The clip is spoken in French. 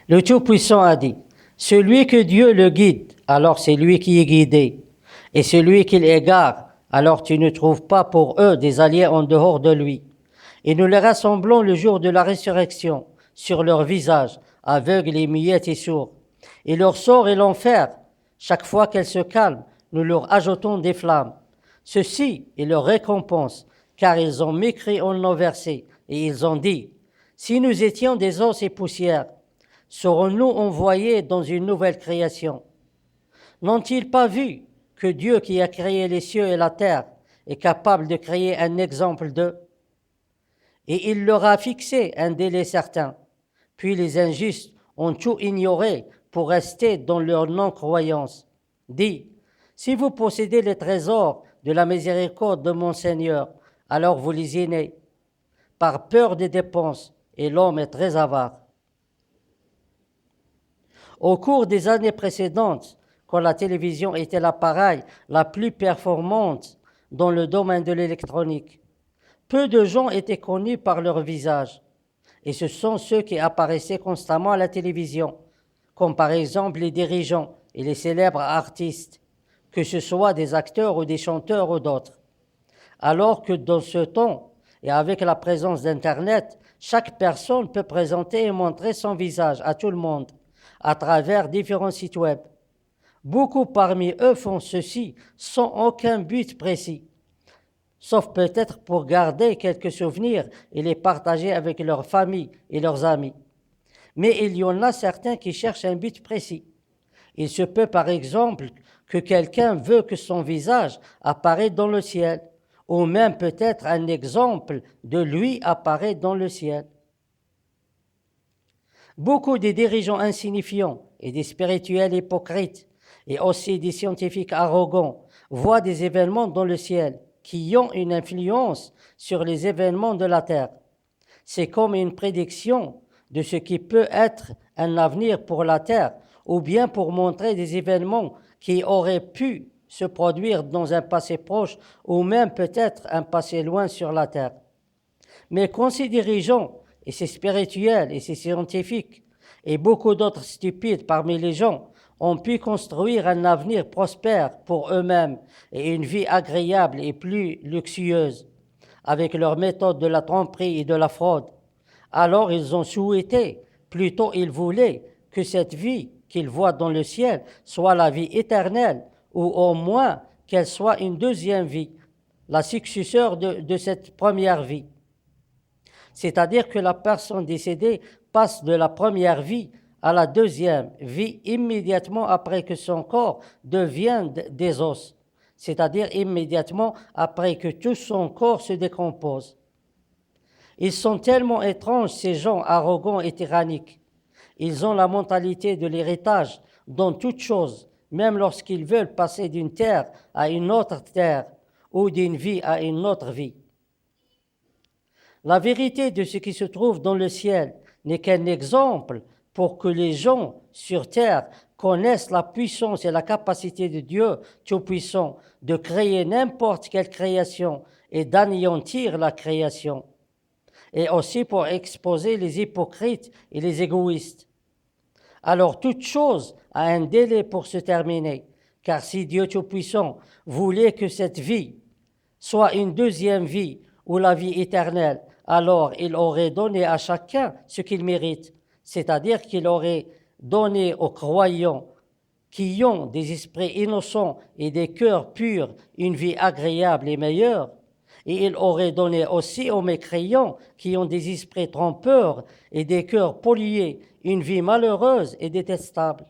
Le Tout-Puissant a dit, celui que Dieu le guide, alors c'est lui qui est guidé. Et celui qu'il égare, alors tu ne trouves pas pour eux des alliés en dehors de lui. Et nous les rassemblons le jour de la résurrection, sur leur visage, aveugles et muettes et sourds. Et leur sort est l'enfer. Chaque fois qu'elles se calment, nous leur ajoutons des flammes. Ceci est leur récompense, car ils ont mécrit en nos versets, et ils ont dit, si nous étions des os et poussières, serons-nous envoyés dans une nouvelle création? N'ont-ils pas vu que Dieu qui a créé les cieux et la terre est capable de créer un exemple d'eux? Et il leur a fixé un délai certain. Puis les injustes ont tout ignoré pour rester dans leur non-croyance. Dit, si vous possédez les trésors de la miséricorde de mon Seigneur, alors vous les inez, par peur des dépenses, et l'homme est très avare. Au cours des années précédentes, quand la télévision était l'appareil la plus performante dans le domaine de l'électronique, peu de gens étaient connus par leur visage. Et ce sont ceux qui apparaissaient constamment à la télévision, comme par exemple les dirigeants et les célèbres artistes, que ce soit des acteurs ou des chanteurs ou d'autres. Alors que dans ce temps, et avec la présence d'Internet, chaque personne peut présenter et montrer son visage à tout le monde, à travers différents sites web. Beaucoup parmi eux font ceci sans aucun but précis, sauf peut-être pour garder quelques souvenirs et les partager avec leur famille et leurs amis. Mais il y en a certains qui cherchent un but précis. Il se peut par exemple que quelqu'un veut que son visage apparaisse dans le ciel, ou même peut-être un exemple de lui apparaît dans le ciel. Beaucoup des dirigeants insignifiants et des spirituels hypocrites et aussi des scientifiques arrogants voient des événements dans le ciel qui ont une influence sur les événements de la terre. C'est comme une prédiction de ce qui peut être un avenir pour la terre ou bien pour montrer des événements qui auraient pu se produire dans un passé proche ou même peut-être un passé loin sur la terre. Mais quand ces dirigeants et ces spirituels et ces scientifiques et beaucoup d'autres stupides parmi les gens ont pu construire un avenir prospère pour eux-mêmes et une vie agréable et plus luxueuse avec leurs méthodes de la tromperie et de la fraude, alors ils ont souhaité, plutôt ils voulaient, que cette vie qu'ils voient dans le ciel soit la vie éternelle, ou au moins qu'elle soit une deuxième vie, la successeur de cette première vie. C'est-à-dire que la personne décédée passe de la première vie à la deuxième vie immédiatement après que son corps devienne des os, c'est-à-dire immédiatement après que tout son corps se décompose. Ils sont tellement étranges, ces gens arrogants et tyranniques. Ils ont la mentalité de l'héritage dans toute chose, même lorsqu'ils veulent passer d'une terre à une autre terre ou d'une vie à une autre vie. La vérité de ce qui se trouve dans le ciel n'est qu'un exemple pour que les gens sur terre connaissent la puissance et la capacité de Dieu Tout-Puissant de créer n'importe quelle création et d'anéantir la création, et aussi pour exposer les hypocrites et les égoïstes. Alors toute chose a un délai pour se terminer, car si Dieu Tout-Puissant voulait que cette vie soit une deuxième vie ou la vie éternelle, alors il aurait donné à chacun ce qu'il mérite, c'est-à-dire qu'il aurait donné aux croyants qui ont des esprits innocents et des cœurs purs une vie agréable et meilleure, et il aurait donné aussi aux mécréants qui ont des esprits trompeurs et des cœurs pollués une vie malheureuse et détestable.